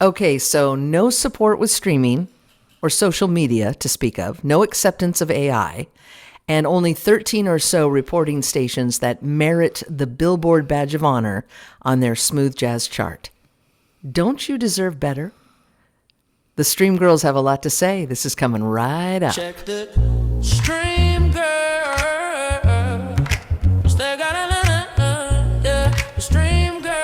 Okay, so no support with streaming or social media to speak of, no acceptance of AI, and only 13 or so reporting stations that merit the Billboard badge of honor on their smooth jazz chart. Don't you deserve better? The Stream Girls have a lot to say. This is coming right up. Check the Stream Girls. They got the Stream Girls.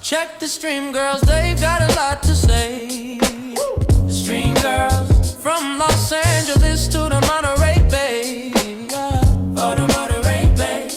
Check the Stream Girls. They've got a lot to say. The Stream Girls. From Los Angeles to the Monterey Bay. For the Monterey Bay.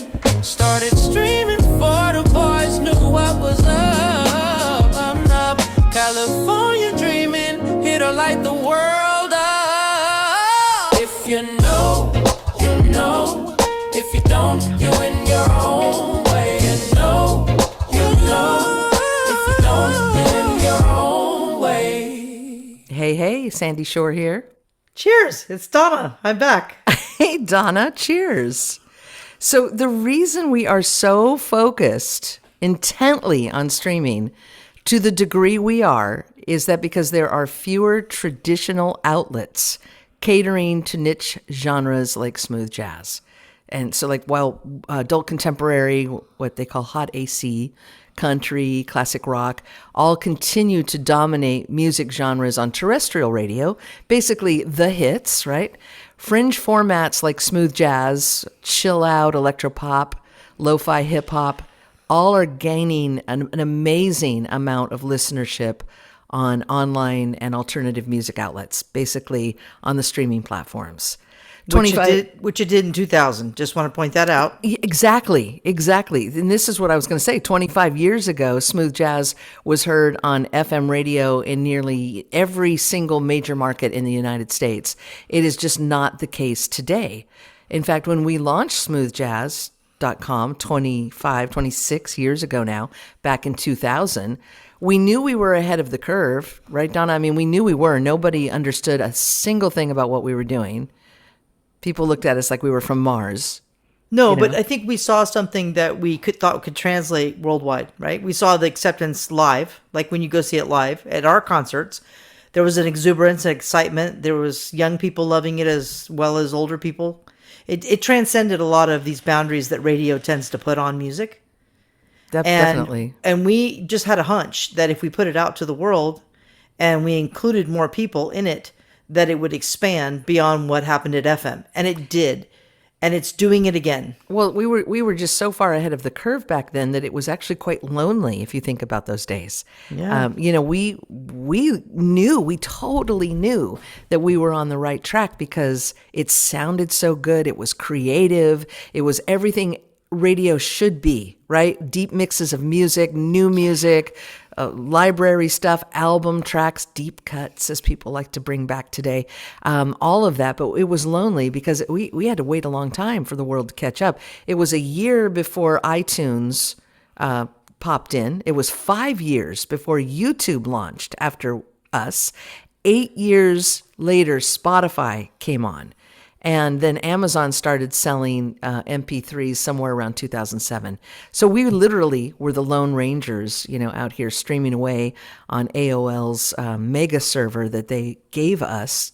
Started streaming for the boys. Knew what was up. I'm up. California dreaming. Here to light the world up. If you know, you know. If you don't, you in your own way. You know, you know. If you don't, you in your own way. Hey, Sandy Shore here. Cheers, it's Donna. I'm back. Hey, Donna, cheers. So the reason we are so focused intently on streaming to the degree we are is that because there are fewer traditional outlets catering to niche genres like smooth jazz. And so while adult contemporary, what they call hot AC, country, classic rock, all continue to dominate music genres on terrestrial radio, basically the hits, right? Fringe formats like smooth jazz, chill out, electropop, lo-fi hip hop, all are gaining an amazing amount of listenership on online and alternative music outlets, basically on the streaming platforms. Which it did in 2000. Just want to point that out. Exactly. And this is what I was going to say. 25 years ago, smooth jazz was heard on FM radio in nearly every single major market in the United States. It is just not the case today. In fact, when we launched smoothjazz.com 26 years ago now, back in 2000, we knew we were ahead of the curve, right, Donna? I mean, we knew we were. Nobody understood a single thing about what we were doing. People looked at us like we were from Mars. No, but I think we saw something that we thought could translate worldwide, right? We saw the acceptance live, like when you go see it live at our concerts. There was an exuberance and excitement. There was young people loving it as well as older people. It transcended a lot of these boundaries that radio tends to put on music. Definitely. And we just had a hunch that if we put it out to the world and we included more people in it, that it would expand beyond what happened at FM. And it did. And it's doing it again. Well, we were just so far ahead of the curve back then that it was actually quite lonely if you think about those days. Yeah. We totally knew that we were on the right track because it sounded so good. It was creative. It was everything radio should be, right? Deep mixes of music, new music, library stuff, album tracks, deep cuts, as people like to bring back today, all of that. But it was lonely because we had to wait a long time for the world to catch up. It was a year before iTunes popped in. It was 5 years before YouTube launched after us. 8 years later, Spotify came on. And then Amazon started selling MP3s somewhere around 2007. So we literally were the Lone Rangers, out here streaming away on AOL's mega server that they gave us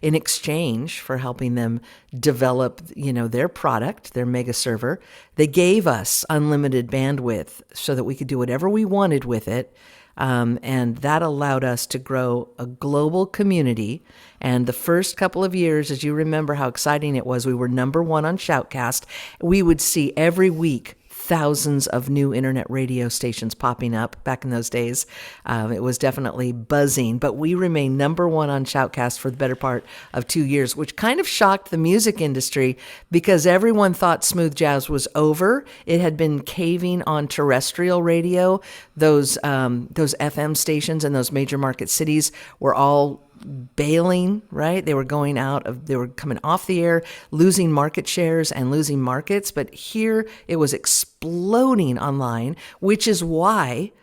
in exchange for helping them develop, their product, their mega server. They gave us unlimited bandwidth so that we could do whatever we wanted with it. And that allowed us to grow a global community. And the first couple of years, as you remember how exciting it was, we were number one on Shoutcast. We would see every week thousands of new internet radio stations popping up back in those days. It was definitely buzzing, but we remained number one on Shoutcast for the better part of 2 years, which kind of shocked the music industry because everyone thought smooth jazz was over. It had been caving on terrestrial radio. Those FM stations in those major market cities were all bailing, right? They were coming off the air, losing market shares and losing markets. But here it was exploding online, which is why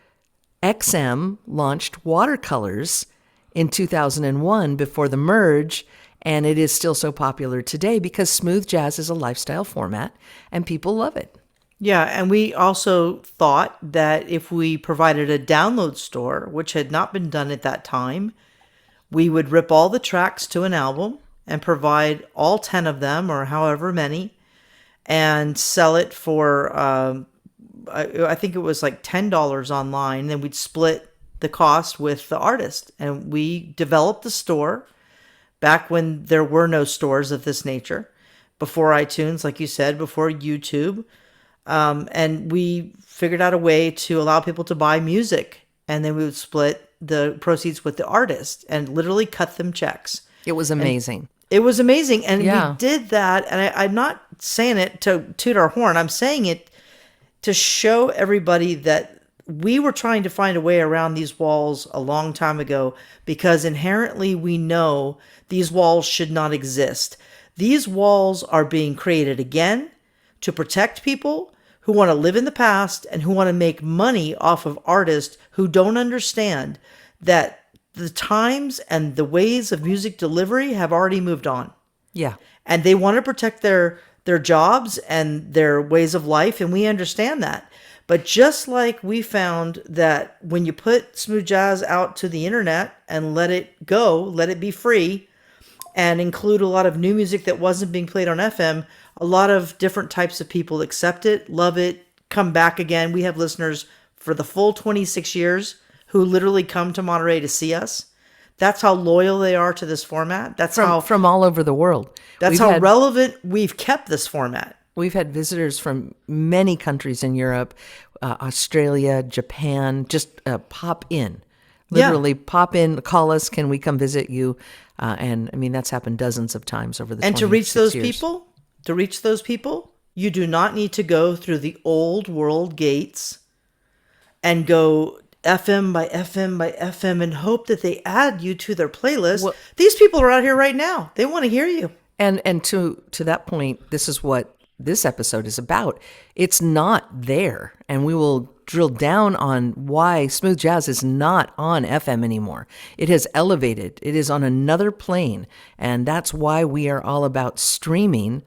XM launched watercolors in 2001 before the merge. And it is still so popular today because smooth jazz is a lifestyle format and people love it. Yeah, and we also thought that if we provided a download store, which had not been done at that time, we would rip all the tracks to an album and provide all 10 of them or however many and sell it for, I think it was like $10 online. Then we'd split the cost with the artist. And we developed the store back when there were no stores of this nature, before iTunes, like you said, before YouTube. And we figured out a way to allow people to buy music. And then we would split the proceeds with the artist and literally cut them checks. It was amazing. It was amazing. And Yeah. we did that. And I'm not saying it to toot our horn. I'm saying it to show everybody that we were trying to find a way around these walls a long time ago, because inherently we know these walls should not exist. These walls are being created again to protect people who want to live in the past and who want to make money off of artists who don't understand that the times and the ways of music delivery have already moved on. Yeah. And they want to protect their jobs and their ways of life, and we understand that. But just like we found that when you put smooth jazz out to the internet and let it go, let it be free, and include a lot of new music that wasn't being played on FM, a lot of different types of people accept it, love it, come back again. We have listeners for the full 26 years who literally come to Monterey to see us. That's how loyal they are to this format. That's From all over the world. That's how relevant we've kept this format. We've had visitors from many countries in Europe, Australia, Japan, just pop in. Literally pop in, call us, can we come visit you? And I mean, that's happened dozens of times over the 26 years. And to reach those people, you do not need to go through the old world gates and go FM by FM by FM and hope that they add you to their playlist. Well, these people are out here right now. They want to hear you. And to that point, this is what this episode is about. It's not there. And we will drill down on why smooth jazz is not on FM anymore. It has elevated. It is on another plane. And that's why we are all about streaming.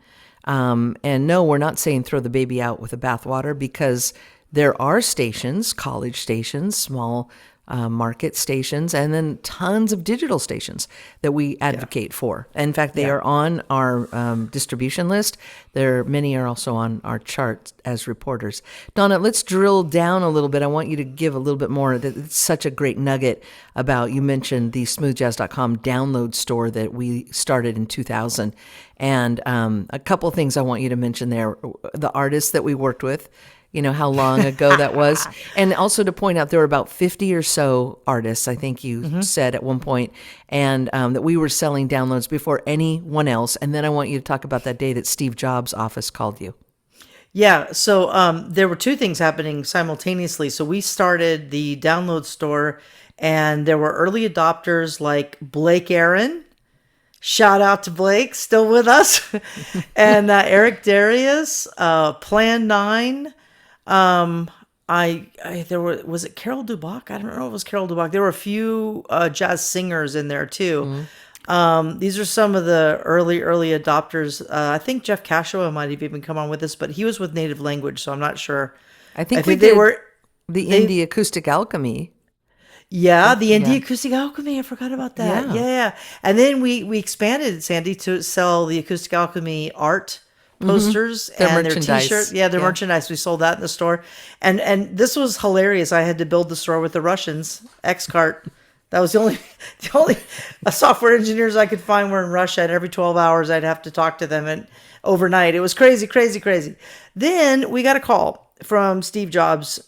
And no, we're not saying throw the baby out with the bathwater, because there are stations, college stations, small market stations, and then tons of digital stations that we advocate for. In fact, they are on our distribution list. Many are also on our chart as reporters. Donna, let's drill down a little bit. I want you to give a little bit more. It's such a great nugget about, you mentioned the smoothjazz.com download store that we started in 2000. And a couple of things I want you to mention there. The artists that we worked with, you know, how long ago that was. And also to point out, there were about 50 or so artists, I think you said at one point, and that we were selling downloads before anyone else. And then I want you to talk about that day that Steve Jobs' office called you. Yeah, so there were two things happening simultaneously. So we started the download store, and there were early adopters like Blake Aaron. Shout out to Blake, still with us. And Eric Darius, Plan 9. Was it Carol Dubach? I don't know if it was Carol Dubach. There were a few jazz singers in there too. These are some of the early adopters. I think Jeff Cashoa might have even come on with us, but he was with Native Language, so I'm not sure. I think they were the Indie Acoustic Alchemy. Yeah, the Indie Acoustic Alchemy. I forgot about that. Yeah. And then we expanded, Sandy, to sell the Acoustic Alchemy art posters and their t-shirts. Yeah, their merchandise. We sold that in the store. And this was hilarious. I had to build the store with the Russians, Xcart. That was the only software engineers I could find were in Russia, and every 12 hours I'd have to talk to them, and overnight. It was crazy. Then we got a call from Steve Jobs'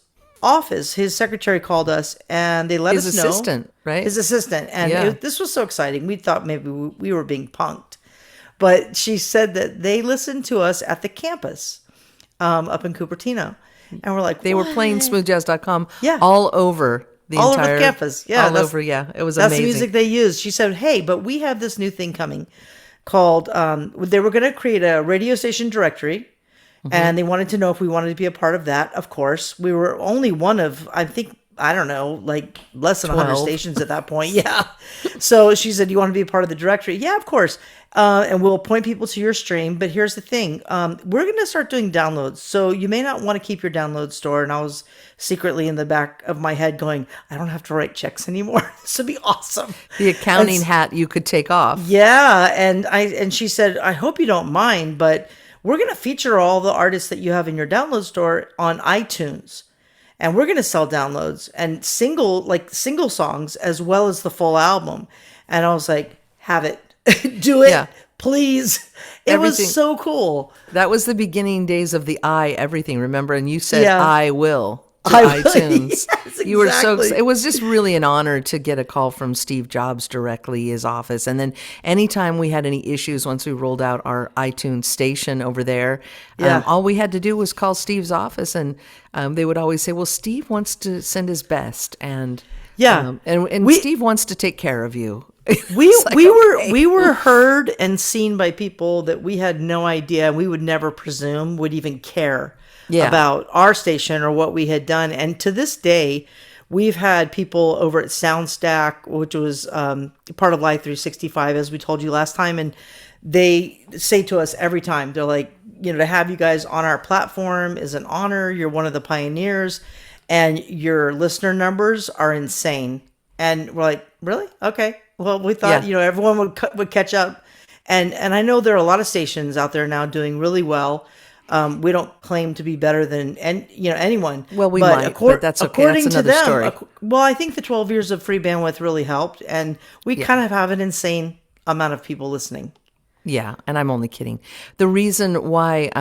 office. His secretary called us, and they let us know. His assistant, right? His assistant. And this was so exciting. We thought maybe we were being punked. But she said that they listened to us at the campus up in Cupertino. And we're like, they were playing smoothjazz.com Yeah. all over the all entire over the campus. Yeah. All over, yeah. It was that's amazing. That's the music they used. She said, hey, but we have this new thing coming called, they were going to create a radio station directory. And they wanted to know if we wanted to be a part of that. Of course, we were only one of, I think I don't know, like less than 100 12. stations at that point. Yeah. So she said, "You want to be a part of the directory?" Yeah, of course. And we'll point people to your stream. But here's the thing. We're going to start doing downloads. So you may not want to keep your download store. And I was secretly in the back of my head going, I don't have to write checks anymore. This would be awesome. The accounting hat you could take off. Yeah. And she said, I hope you don't mind, but we're going to feature all the artists that you have in your download store on iTunes. And we're going to sell downloads and single songs as well as the full album. And I was like, have it. Do it, Yeah. please. It was so cool. That was the beginning days of the everything, remember? And you said, Yeah. I will to I will. iTunes. Yes, You were so exactly. it was just really an honor to get a call from Steve Jobs directly, his office. And then anytime we had any issues, once we rolled out our iTunes station over there, Yeah. all we had to do was call Steve's office, and they would always say, well, Steve wants to send his best. And Yeah. and Steve wants to take care of you. We It's like, we okay. were we were heard and seen by people that we had no idea, we would never presume would even care Yeah. about our station or what we had done. And to this day, we've had people over at Soundstack, which was part of Live 365, as we told you last time, and they say to us every time, they're like, to have you guys on our platform is an honor. You're one of the pioneers, and your listener numbers are insane. And we're like, really? Okay. Well, we thought, Yeah. everyone would catch up. And I know there are a lot of stations out there now doing really well. We don't claim to be better than anyone. Well, we might, but that's okay. According That's to another them, story. well, I think the 12 years of free bandwidth really helped, and we kind of have an insane amount of people listening. Yeah, and I'm only kidding. The reason why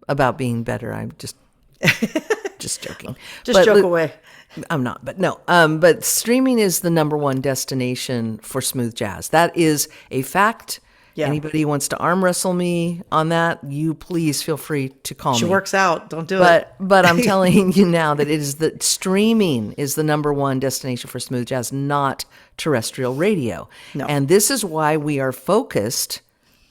about being better, I'm just joking. Just But joke li- away. I'm not, but no. But streaming is the number one destination for smooth jazz. That is a fact. Yeah. Anybody who wants to arm wrestle me on that, you please feel free to call She me. works out. Don't do it. But I'm telling you now that streaming is the number one destination for smooth jazz, not terrestrial radio. No. And this is why we are focused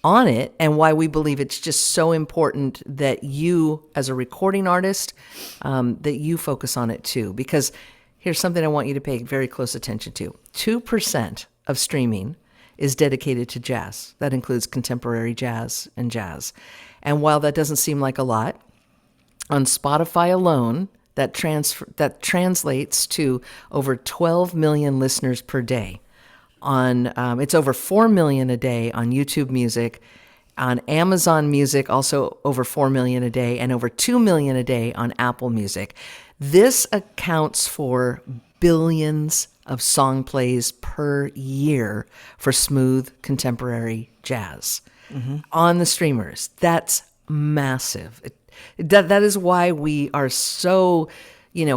on it, and why we believe it's just so important that you, as a recording artist, that you focus on it too. Because here's something I want you to pay very close attention to. 2% of streaming is dedicated to jazz. That includes contemporary jazz and jazz. And while that doesn't seem like a lot, on Spotify alone, that translates to over 12 million listeners per day. It's over 4 million a day on YouTube Music, on Amazon Music, also over 4 million a day, and over 2 million a day on Apple Music. This accounts for billions of song plays per year for smooth contemporary jazz on the streamers. That's massive. That is why we are so,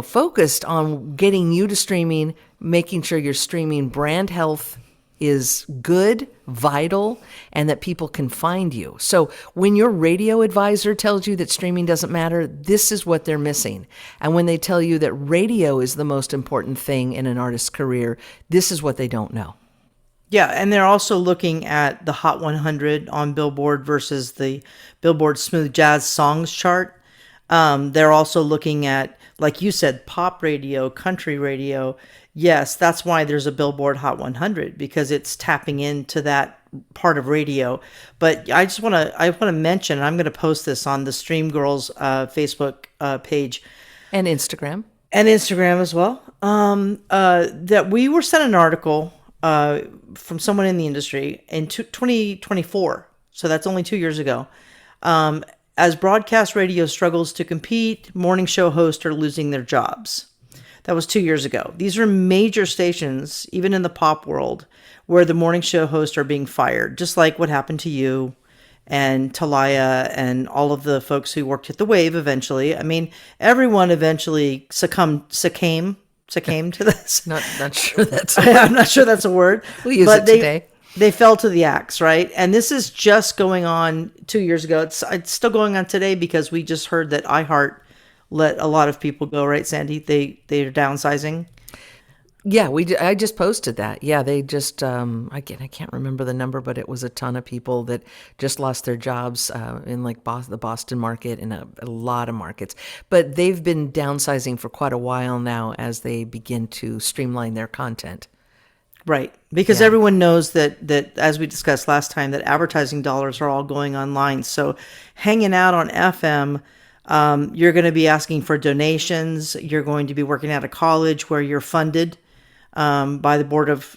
focused on getting you to streaming, making sure your streaming brand health is good, vital, and that people can find you. So when your radio advisor tells you that streaming doesn't matter, this is what they're missing. And when they tell you that radio is the most important thing in an artist's career, this is what they don't know. Yeah, and they're also looking at the Hot 100 on Billboard versus the Billboard Smooth Jazz Songs chart. They're also looking at, like you said, pop radio, country radio. Yes, that's why there's a Billboard Hot 100, because it's tapping into that part of radio. But I want to mention, and I'm going to post this on the Stream Girls Facebook page And Instagram. and Instagram as well, that we were sent an article from someone in the industry in 2024. So that's only 2 years ago. As broadcast radio struggles to compete, morning show hosts are losing their jobs. That was 2 years ago. These are major stations, even in the pop world, where the morning show hosts are being fired, just like what happened to you and Talia and all of the folks who worked at the Wave eventually. I mean, everyone eventually succumbed to this. Not sure that's I'm not sure that's a word. We'll use but it today. They fell to the axe, right? And this is just going on 2 years ago. It's still going on today because we just heard that iHeart let a lot of people go, right, Sandy? They're downsizing. Yeah, I just posted that. Yeah, they just again, I can't remember the number, but it was a ton of people that just lost their jobs in like the Boston market and a lot of markets. But they've been downsizing for quite a while now as they begin to streamline their content. Right. Because Yeah. everyone knows that as we discussed last time, that advertising dollars are all going online. So hanging out on FM, you're going to be asking for donations. You're going to be working at a college where you're funded by the board of,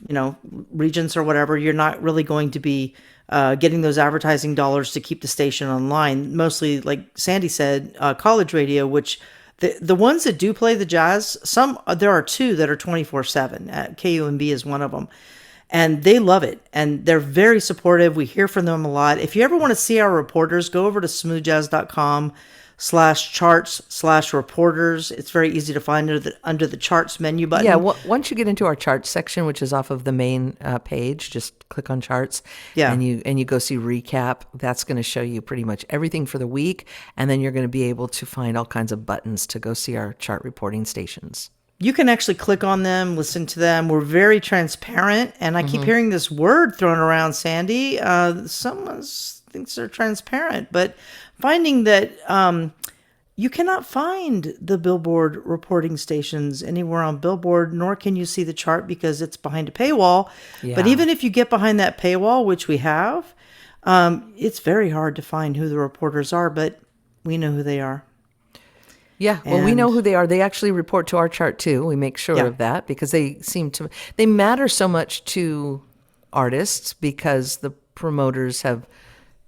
regents or whatever. You're not really going to be getting those advertising dollars to keep the station online. Mostly, like Sandy said, college radio, which the ones that do play the jazz, there are two that are 24/7. KUMB is one of them. And they love it. And they're very supportive. We hear from them a lot. If you ever want to see our reporters, go over to smoothjazz.com/charts/reporters. It's very easy to find under the charts menu button. Yeah, once you get into our charts section, which is off of the main page, just click on charts. Yeah. and you go see recap. That's going to show you pretty much everything for the week, and then you're going to be able to find all kinds of buttons to go see our chart reporting stations. You can actually click on them, listen to them. We're very transparent, and I keep hearing this word thrown around, Sandy. Someone thinks they're transparent, but finding that you cannot find the Billboard reporting stations anywhere on Billboard, nor can you see the chart because it's behind a paywall. Yeah. But even if you get behind that paywall, which we have, it's very hard to find who the reporters are, but we know who they are. Yeah, well, we And- know who they are. They actually report to our chart too. We make sure Yeah. of that because they matter so much to artists because the promoters have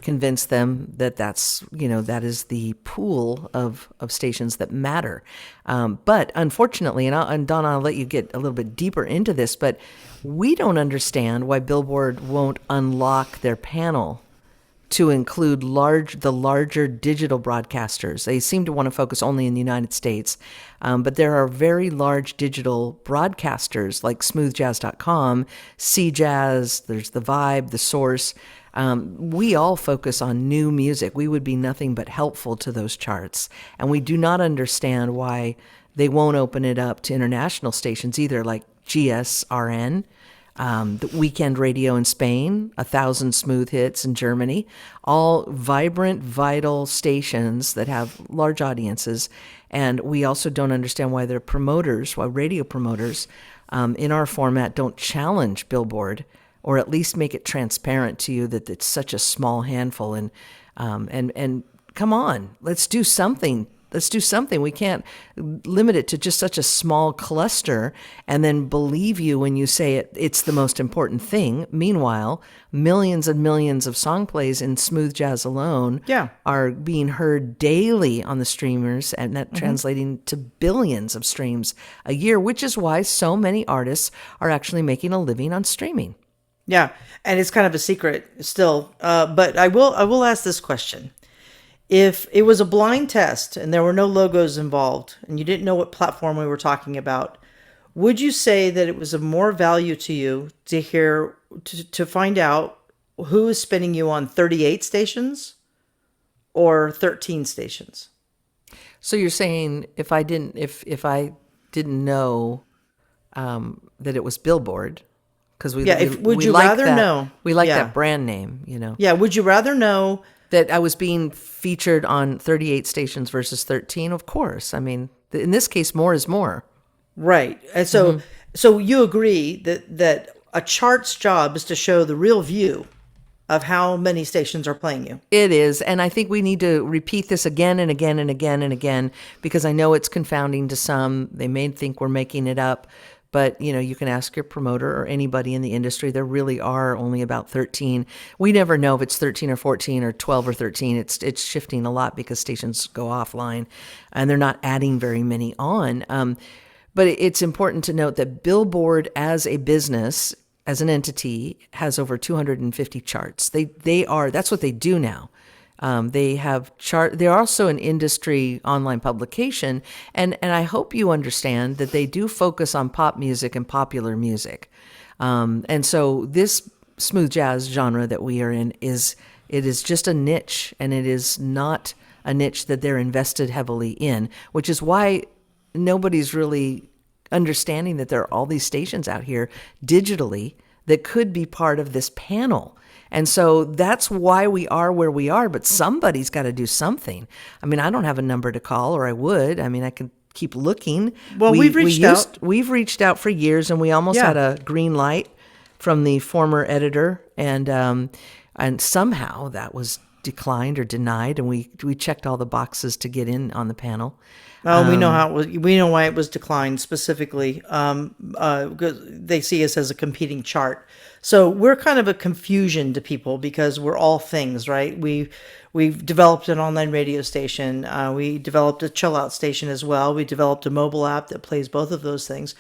convinced them that that is the pool of stations that matter. But unfortunately, and Donna, I'll let you get a little bit deeper into this, but we don't understand why Billboard won't unlock their panel to include the larger digital broadcasters. They seem to want to focus only in the United States, but there are very large digital broadcasters like smoothjazz.com, CJazz, there's The Vibe, The Source. We all focus on new music. We would be nothing but helpful to those charts. And we do not understand why they won't open it up to international stations either, like GSRN, the Weekend Radio in Spain, 1,000 Smooth Hits in Germany, all vibrant, vital stations that have large audiences. And we also don't understand why why radio promoters in our format don't challenge Billboard or at least make it transparent to you that it's such a small handful. And come on, let's do something. Let's do something. We can't limit it to just such a small cluster and then believe you when you say it's the most important thing. Meanwhile, millions and millions of song plays in smooth jazz alone are being heard daily on the streamers, and that translating to billions of streams a year, which is why so many artists are actually making a living on streaming. Yeah, and it's kind of a secret still. But I will ask this question. If it was a blind test and there were no logos involved and you didn't know what platform we were talking about, would you say that it was of more value to you to find out who is spinning you on 38 stations or 13 stations? So you're saying if I didn't know that it was Billboard, because we like that brand name, Yeah, would you rather know that I was being featured on 38 stations versus 13? Of course. I mean, in this case, more is more. Right. And so you agree that a chart's job is to show the real view of how many stations are playing you. It is. And I think we need to repeat this again and again and again and again, because I know it's confounding to some. They may think we're making it up. But, you can ask your promoter or anybody in the industry. There really are only about 13. We never know if it's 13 or 14 or 12 or 13. It's shifting a lot because stations go offline and they're not adding very many on. But it's important to note that Billboard as a business, as an entity, has over 250 charts. That's what they do now. They have they're also an industry online publication, and I hope you understand that they do focus on pop music and popular music. And so this smooth jazz genre that we are in is just a niche, and it is not a niche that they're invested heavily in, which is why nobody's really understanding that there are all these stations out here digitally that could be part of this panel. And so that's why we are where we are, but somebody's got to do something. I mean, I don't have a number to call, or I would. I mean, I can keep looking. Well, we've reached out. We've reached out for years, and we almost Yeah. had a green light from the former editor, and somehow that was declined or denied, and we checked all the boxes to get in on the panel. Oh, we know how it was. We know why it was declined specifically. They see us as a competing chart, so we're kind of a confusion to people because we're all things, right? We've developed an online radio station. We developed a chill out station as well. We developed a mobile app that plays both of those things.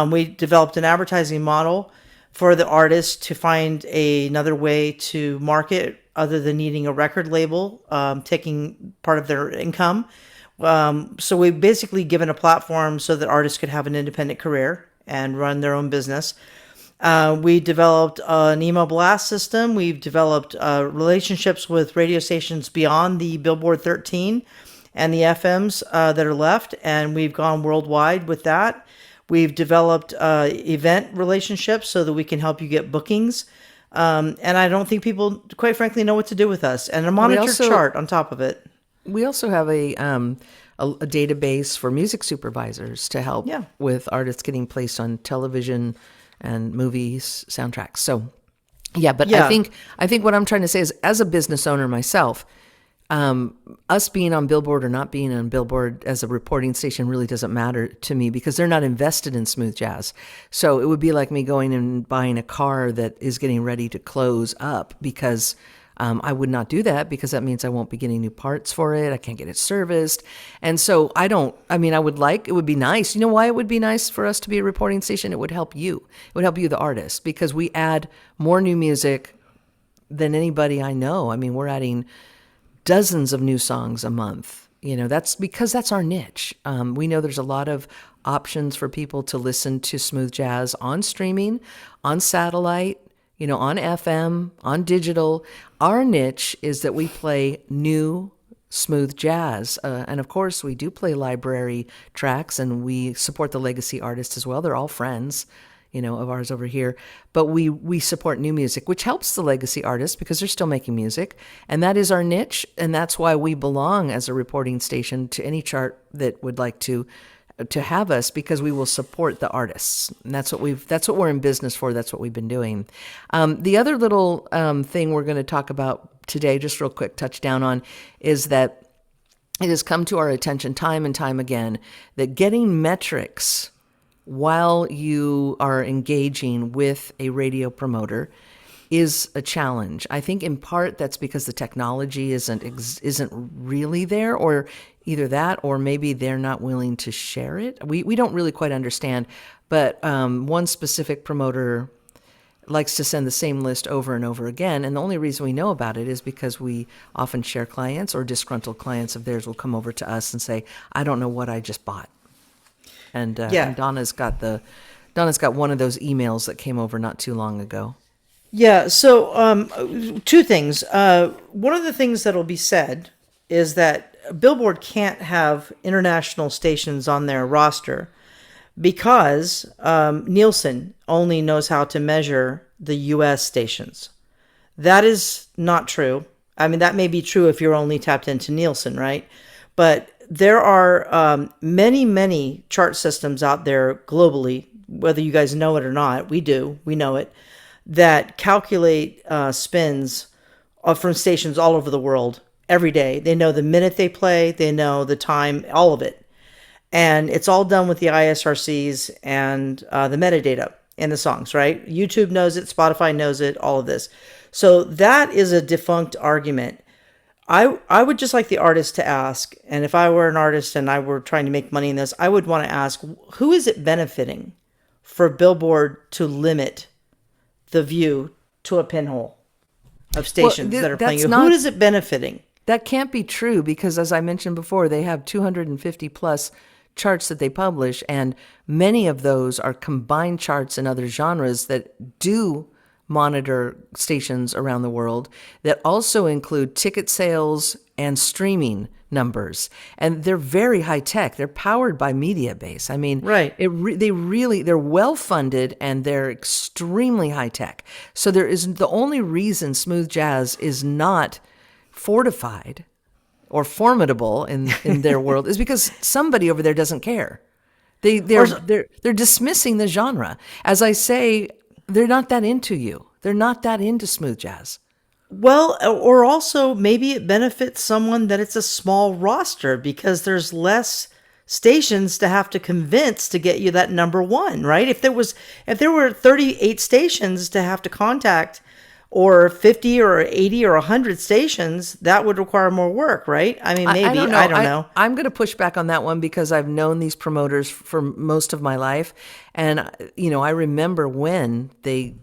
We developed an advertising model for the artist to find another way to market other than needing a record label, taking part of their income. So we've basically given a platform so that artists could have an independent career and run their own business. We developed an email blast system. We've developed relationships with radio stations beyond the Billboard 13 and the FMs that are left, and we've gone worldwide with that. We've developed event relationships so that we can help you get bookings. And I don't think people, quite frankly, know what to do with us. And a monitor chart on top of it. We also have a database for music supervisors to help with artists getting placed on television and movies, soundtracks. So, I think what I'm trying to say is, as a business owner myself, us being on Billboard or not being on Billboard as a reporting station really doesn't matter to me because they're not invested in smooth jazz. So it would be like me going and buying a car that is getting ready to close up because I would not do that because that means I won't be getting new parts for it. I can't get it serviced. And so it would be nice. You know why it would be nice for us to be a reporting station? It would help you. It would help you, the artist, because we add more new music than anybody I know. I mean, we're adding dozens of new songs a month. That's because that's our niche. We know there's a lot of options for people to listen to smooth jazz on streaming, on satellite, on FM, on digital. Our niche is that we play new smooth jazz. And of course, we do play library tracks, and we support the legacy artists as well. They're all friends, of ours over here. But we support new music, which helps the legacy artists because they're still making music. And that is our niche. And that's why we belong as a reporting station to any chart that would like to have us, because we will support the artists. And that's what we're in business for. That's what we've been doing. The other little thing we're going to talk about today, just real quick, touch down on, is that it has come to our attention time and time again that getting metrics while you are engaging with a radio promoter is a challenge. I think in part that's because the technology isn't really there, or either that, or maybe they're not willing to share it. We don't really quite understand, but one specific promoter likes to send the same list over and over again, and the only reason we know about it is because we often share clients, or disgruntled clients of theirs will come over to us and say, I don't know what I just bought. And Donna's got one of those emails that came over not too long ago. Yeah, so two things. One of the things that will be said is that Billboard can't have international stations on their roster because Nielsen only knows how to measure the U.S. stations. That is not true. I mean, that may be true if you're only tapped into Nielsen, right? But there are many, many chart systems out there globally, whether you guys know it or not. We do. We know it. That calculate spins from stations all over the world every day. They know the minute they play. They know the time, all of it. And it's all done with the ISRCs and the metadata in the songs, right? YouTube knows it. Spotify knows it. All of this. So that is a defunct argument. I would just like the artist to ask, and if I were an artist and I were trying to make money in this, I would want to ask, who is it benefiting for Billboard to limit the view to a pinhole of stations that are playing you? Who is it benefiting? That can't be true because, as I mentioned before, they have 250 plus charts that they publish, and many of those are combined charts in other genres that do monitor stations around the world that also include ticket sales and streaming numbers, and they're very high tech. They're powered by Mediabase. I mean, Right. they're well funded and they're extremely high tech. So the only reason smooth jazz is not fortified or formidable in their world is because somebody over there doesn't care. They're dismissing the genre. As I say, they're not that into you. They're not that into smooth jazz. Well, or also maybe it benefits someone that it's a small roster because there's less stations to have to convince to get you that number one, right? If there were 38 stations to have to contact, or 50 or 80 or 100 stations, that would require more work, right? I mean, maybe, I don't know. I'm going to push back on that one because I've known these promoters for most of my life. And, I remember when they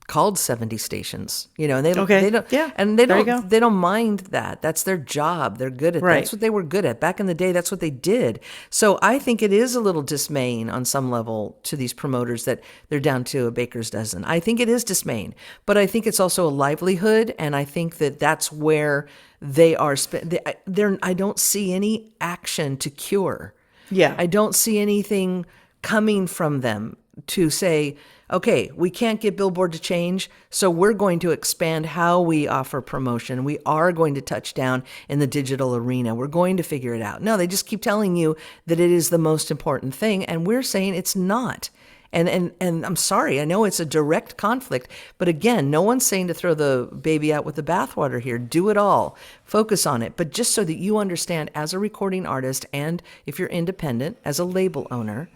called 70 stations, and they don't mind that. That's their job. They're good at that. Right. That's what they were good at. Back in the day, that's what they did. So I think it is a little dismaying on some level to these promoters that they're down to a baker's dozen. I think it is dismaying, but I think it's also a livelihood. And I think that that's where they are. I don't see any action to cure. Yeah. I don't see anything coming from them to say, okay, we can't get Billboard to change, so we're going to expand how we offer promotion. We are going to touch down in the digital arena. We're going to figure it out. No, they just keep telling you that it is the most important thing, and we're saying it's not. And I'm sorry, I know it's a direct conflict, but again, no one's saying to throw the baby out with the bathwater here. Do it all. Focus on it. But just so that you understand as a recording artist, and if you're independent, as a label owner,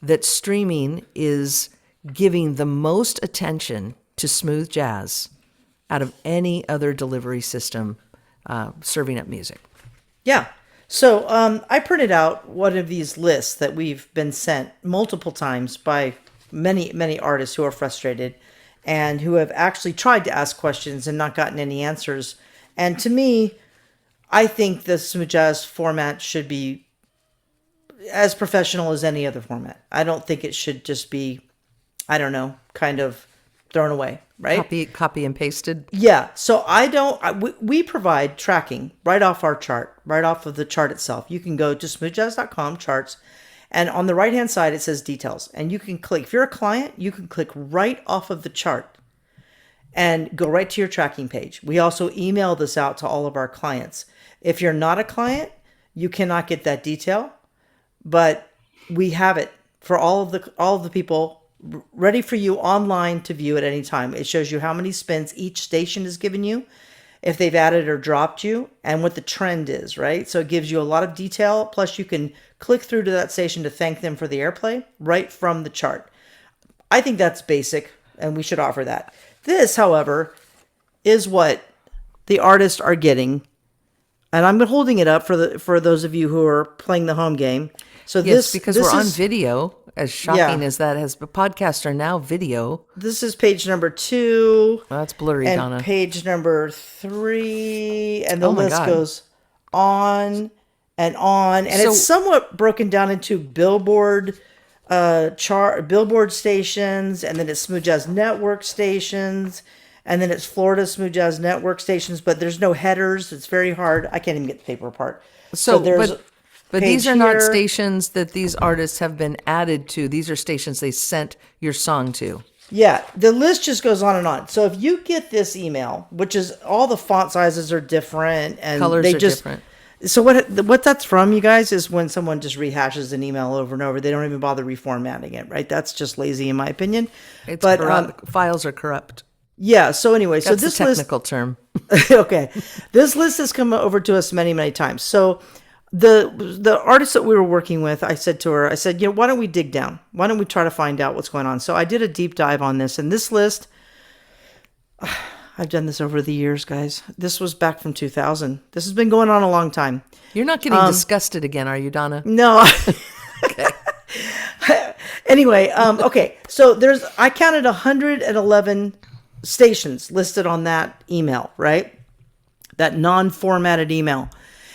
that streaming is giving the most attention to smooth jazz out of any other delivery system serving up music. Yeah. So I printed out one of these lists that we've been sent multiple times by many, many artists who are frustrated and who have actually tried to ask questions and not gotten any answers. And to me, I think the smooth jazz format should be as professional as any other format. I don't think it should just be, I don't know, kind of thrown away, right? Copy and pasted. Yeah. So we provide tracking right off our chart, right off of the chart itself. You can go to smoothjazz.com charts, and on the right-hand side, it says details. And you can click, if you're a client, you can click right off of the chart and go right to your tracking page. We also email this out to all of our clients. If you're not a client, you cannot get that detail, but we have it for all of the people ready for you online to view at any time. It shows you how many spins each station has given you, if they've added or dropped you, and what the trend is, right? So it gives you a lot of detail. Plus, you can click through to that station to thank them for the airplay right from the chart. I think that's basic, and we should offer that. This, however, is what the artists are getting, and I'm holding it up for those of you who are playing the home game. So yes, because we're on video. As shocking as that has, but podcasts are now video. This is page number 2. Well, that's blurry, and Donna. Page number 3, and the list goes on and on, and it's somewhat broken down into Billboard Billboard stations, and then it's Smooth Jazz Network stations, and then it's Florida Smooth Jazz Network stations. But there's no headers. It's very hard. I can't even get the paper apart. So there's. But these are not stations that these artists have been added to. These are stations they sent your song to. Yeah, the list just goes on and on. So if you get this email, which is all the font sizes are different and colors are different. So what that's from, you guys, is when someone just rehashes an email over and over. They don't even bother reformatting it, right? That's just lazy, in my opinion. Files are corrupt. Yeah. So anyway, that's a technical term. Okay, this list has come over to us many, many times. So. The artist that we were working with, I said to her, why don't we dig down? Why don't we try to find out what's going on? So I did a deep dive on this, and this list, I've done this over the years, guys. This was back from 2000. This has been going on a long time. You're not getting disgusted again, are you, Donna? No. Okay. Anyway, okay. So I counted 111 stations listed on that email, right? That non-formatted email.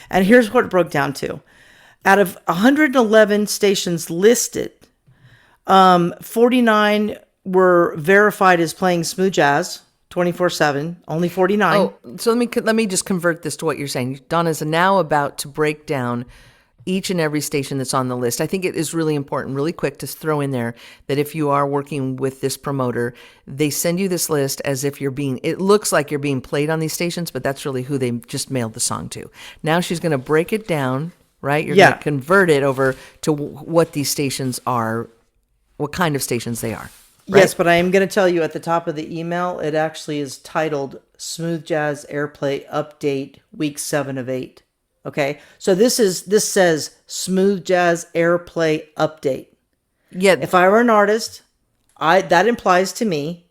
And here's what it broke down to. Out of 111 stations listed, 49 were verified as playing smooth jazz, 24/7, only 49. Oh, so let me just convert this to what you're saying. Donna's now about to break down each and every station that's on the list. I think it is really important, really quick, to throw in there that if you are working with this promoter, they send you this list as if it looks like you're being played on these stations, but that's really who they just mailed the song to. Now she's going to break it down, right? You're going to convert it over to what these stations are, what kind of stations they are. Right? Yes, but I am going to tell you at the top of the email, it actually is titled Smooth Jazz Airplay Update Week 7 of 8. Okay, so this says Smooth Jazz Airplay Update. Yeah. If I were an artist, that implies to me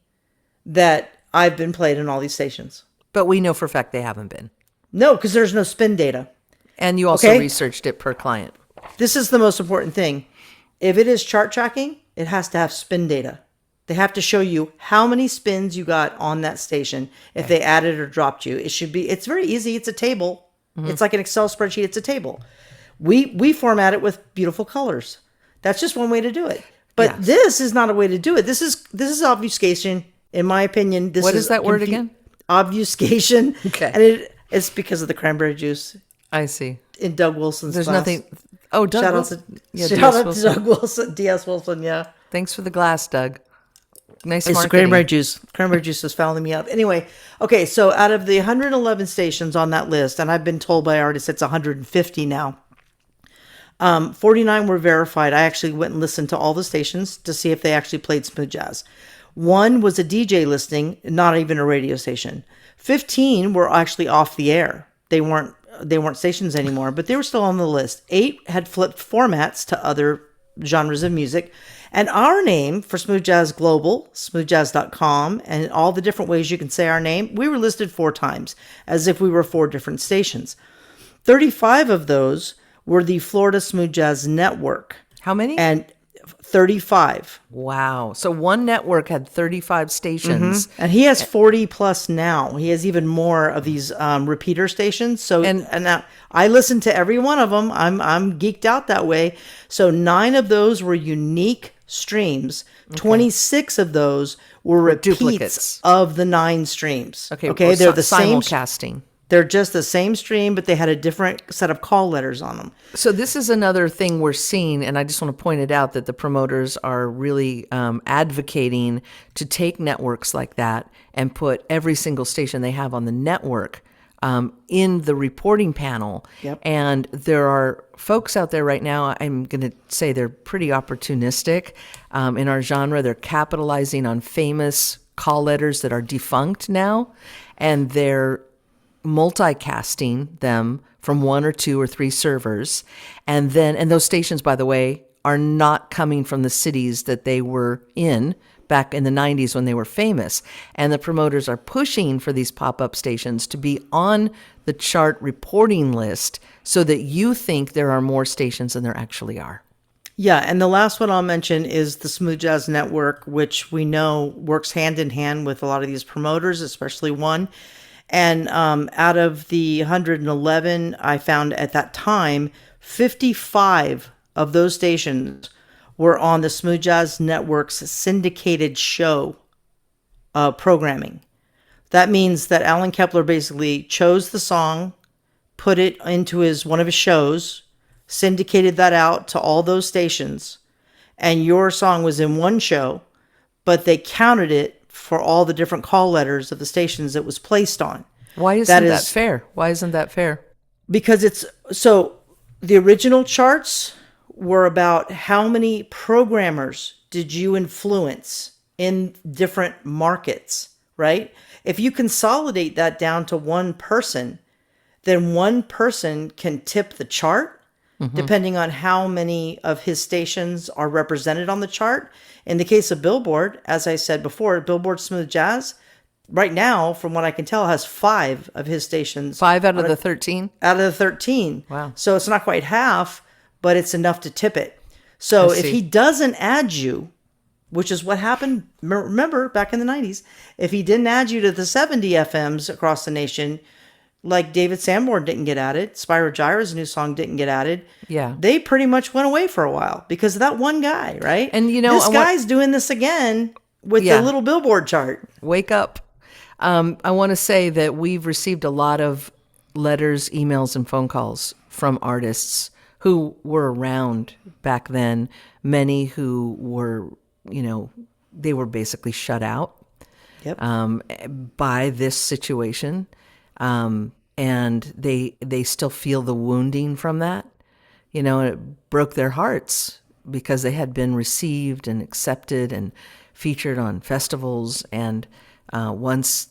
that I've been played in all these stations. But we know for a fact they haven't been. No, because there's no spin data. And you also researched it per client. This is the most important thing. If it is chart tracking, it has to have spin data. They have to show you how many spins you got on that station. If they added or dropped you, it's very easy. It's a table. Mm-hmm. It's like an Excel spreadsheet. It's a table. We format it with beautiful colors. That's just one way to do it. But this is not a way to do it. This is obfuscation, in my opinion. What is that word again? Obfuscation. Okay. And it's because of the cranberry juice. I see. In Doug Wilson's There's class. nothing. Oh, Doug Shout Wilson. Shout out to Doug Wilson. D.S. Wilson, yeah. Thanks for the glass, Doug. Nice It's marketing. cranberry juice. Cranberry juice is fouling me up. Anyway, okay, so out of the 111 stations on that list, and I've been told by artists it's 150 now, 49 were verified. I actually went and listened to all the stations to see if they actually played smooth jazz. One was a DJ listing, not even a radio station. 15 were actually off the air. They weren't stations anymore, but they were still on the list. 8 had flipped formats to other genres of music. And our name for Smooth Jazz Global, smoothjazz.com, and all the different ways you can say our name, we were listed 4 times, as if we were 4 different stations. 35 of those were the Florida Smooth Jazz Network. How many? And 35. Wow. So one network had 35 stations. Mm-hmm. And he has 40 plus now. He has even more of these repeater stations. So and now I listen to every one of them. I'm geeked out that way. So 9 of those were unique streams. Okay. 26 of those were repeats duplicates of the 9 streams. Okay. They're the same simulcasting. They're just the same stream, but they had a different set of call letters on them. So this is another thing we're seeing, and I just want to point it out that the promoters are really advocating to take networks like that and put every single station they have on the network in the reporting panel. Yep. And there are folks out there right now, I'm going to say they're pretty opportunistic in our genre. They're capitalizing on famous call letters that are defunct now, and they're multicasting them from 1 or 2 or 3 servers. And those stations, by the way, are not coming from the cities that they were in back in the 90s when they were famous. And the promoters are pushing for these pop-up stations to be on the chart reporting list so that you think there are more stations than there actually are. Yeah, and the last one I'll mention is the Smooth Jazz Network, which we know works hand in hand with a lot of these promoters, especially one. And out of the 111, I found at that time, 55 of those stations were on the Smooth Jazz Network's syndicated show programming. That means that Alan Kepler basically chose the song, put it into one of his shows, syndicated that out to all those stations, and your song was in one show, but they counted it for all the different call letters of the stations it was placed on. Why isn't that fair? Why isn't that fair? Because the original charts were about how many programmers did you influence in different markets, right? If you consolidate that down to one person, then one person can tip the chart, depending on how many of his stations are represented on the chart. In the case of Billboard, as I said before, Billboard Smooth Jazz, right now, from what I can tell, has 5 of his stations. 5 out of the 13? Out of the 13. Wow. So it's not quite half, but it's enough to tip it. So if he doesn't add you, which is what happened, remember, back in the 90s, if he didn't add you to the 70 FMs across the nation, like David Sanborn didn't get added, Spyro Gyra's new song didn't get added. Yeah. They pretty much went away for a while because of that one guy, right? And this guy's doing this again with the little Billboard chart. Wake up. I want to say that we've received a lot of letters, emails, and phone calls from artists who were around back then. Many who were, they were basically shut out Yep. by this situation, and they still feel the wounding from that. And it broke their hearts because they had been received and accepted and featured on festivals, and once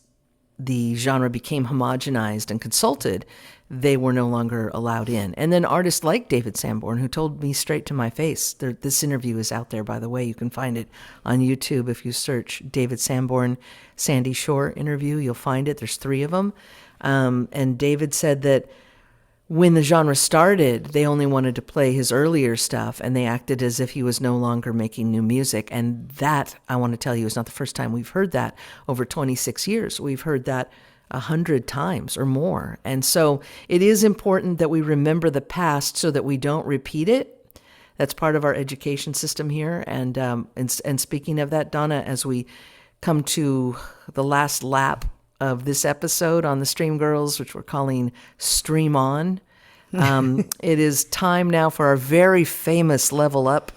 the genre became homogenized and consulted, they were no longer allowed in. And then artists like David Sanborn, who told me straight to my face, this interview is out there, by the way. You can find it on YouTube. If you search David Sanborn, Sandy Shore interview, you'll find it. There's 3 of them. And David said that when the genre started, they only wanted to play his earlier stuff, and they acted as if he was no longer making new music. And that, I want to tell you, is not the first time we've heard that. Over 26 years, we've heard that 100 times or more. And so it is important that we remember the past so that we don't repeat it. That's part of our education system here. And speaking of that, Donna, as we come to the last lap of this episode on the Stream Girls, which we're calling Stream On, it is time now for our very famous Level Up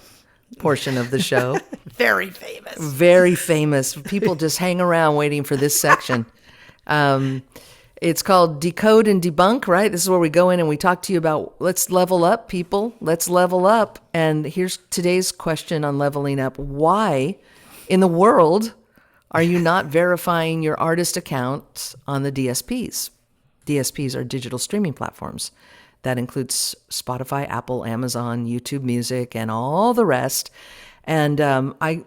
portion of the show. Very famous. Very famous. People just hang around waiting for this section. It's called Decode and Debunk, right? This is where we go in and we talk to you about, let's level up, people. Let's level up. And here's today's question on leveling up. Why in the world are you not verifying your artist accounts on the DSPs? DSPs are digital streaming platforms. That includes Spotify, Apple, Amazon, YouTube Music, and all the rest. And I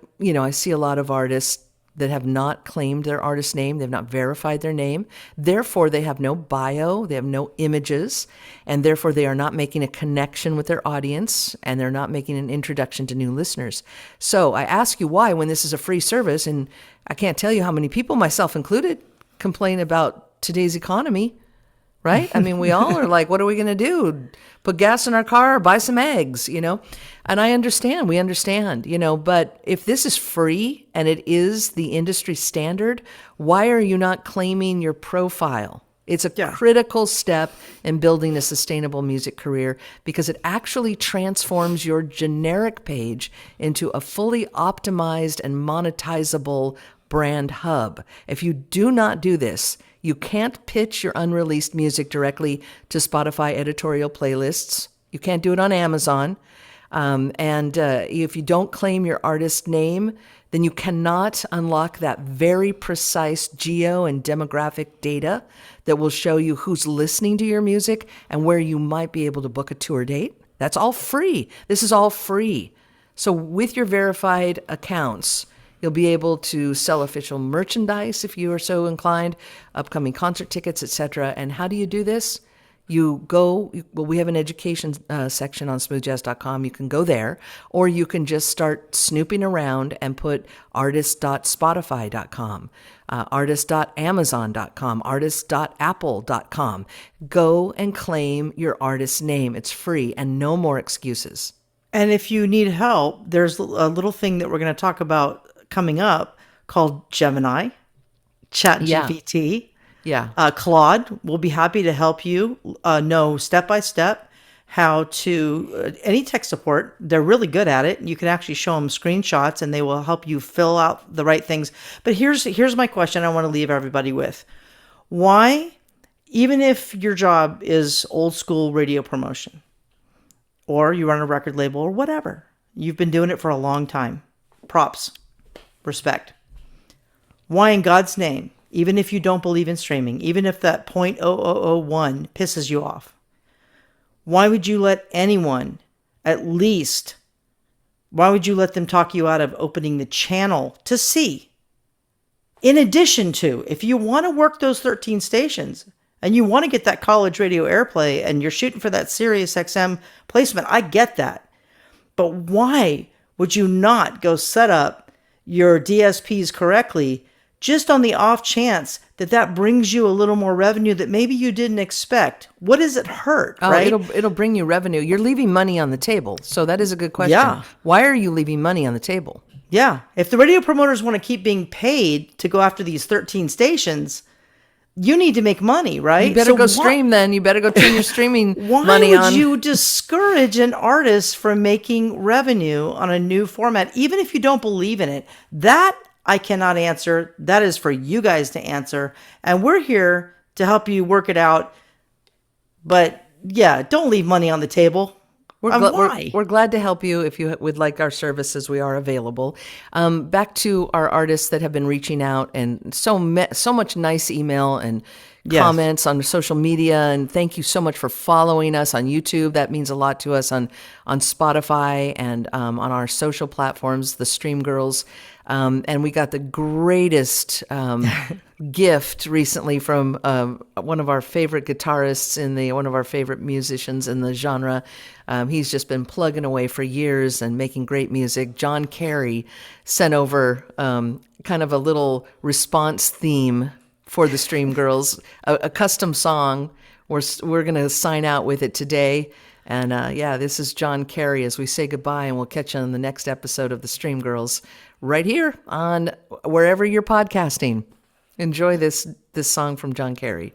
see a lot of artists that have not claimed their artist name. They've not verified their name. Therefore, they have no bio, they have no images, and therefore they are not making a connection with their audience, and they're not making an introduction to new listeners. So I ask you why, when this is a free service, and I can't tell you how many people, myself included, complain about today's economy, right? I mean, we all are like, what are we going to do? Put gas in our car or buy some eggs, And I understand, we understand, but if this is free and it is the industry standard, why are you not claiming your profile? It's a critical step in building a sustainable music career because it actually transforms your generic page into a fully optimized and monetizable brand hub. If you do not do this, you can't pitch your unreleased music directly to Spotify editorial playlists. You can't do it on Amazon. And if you don't claim your artist name, then you cannot unlock that very precise geo and demographic data that will show you who's listening to your music and where you might be able to book a tour date. That's all free. This is all free. So with your verified accounts, you'll be able to sell official merchandise if you are so inclined, upcoming concert tickets, etc. And how do you do this? We have an education section on smoothjazz.com. You can go there, or you can just start snooping around and put artist.spotify.com, artist.amazon.com, artist.apple.com. Go and claim your artist's name. It's free and no more excuses. And if you need help, there's a little thing that we're going to talk about coming up called Gemini, ChatGPT. Yeah. Claude will be happy to help you know step-by-step how to, any tech support. They're really good at it. You can actually show them screenshots and they will help you fill out the right things. But here's my question I want to leave everybody with. Why, even if your job is old school radio promotion, or you run a record label or whatever, you've been doing it for a long time, props, respect. Why in God's name, even if you don't believe in streaming, even if that 0.0001 pisses you off, why would you let anyone, why would you let them talk you out of opening the channel to see? In addition to, if you want to work those 13 stations and you want to get that college radio airplay and you're shooting for that Sirius XM placement, I get that. But why would you not go set up your DSPs correctly just on the off chance that brings you a little more revenue that maybe you didn't expect? What does it hurt, right? It'll bring you revenue. You're leaving money on the table. So that is a good question. Yeah. Why are you leaving money on the table? Yeah. If the radio promoters want to keep being paid to go after these 13 stations, you need to make money, right? You better go stream then. You better go turn your streaming money on. Why would you discourage an artist from making revenue on a new format, even if you don't believe in it? That I cannot answer. That is for you guys to answer. And we're here to help you work it out. But yeah, don't leave money on the table. We're glad to help you if you would like our services. We are available. Back to our artists that have been reaching out, and so much nice email and comments on social media. And thank you so much for following us on YouTube. That means a lot to us on Spotify and on our social platforms, the Stream Girls. And we got the greatest gift recently from one of our favorite guitarists one of our favorite musicians in the genre. He's just been plugging away for years and making great music. John Carey sent over kind of a little response theme for the Stream Girls, a custom song. We're going to sign out with it today. And this is John Carey as we say goodbye, and we'll catch you on the next episode of the Stream Girls right here on wherever you're podcasting. Enjoy this song from John Carey.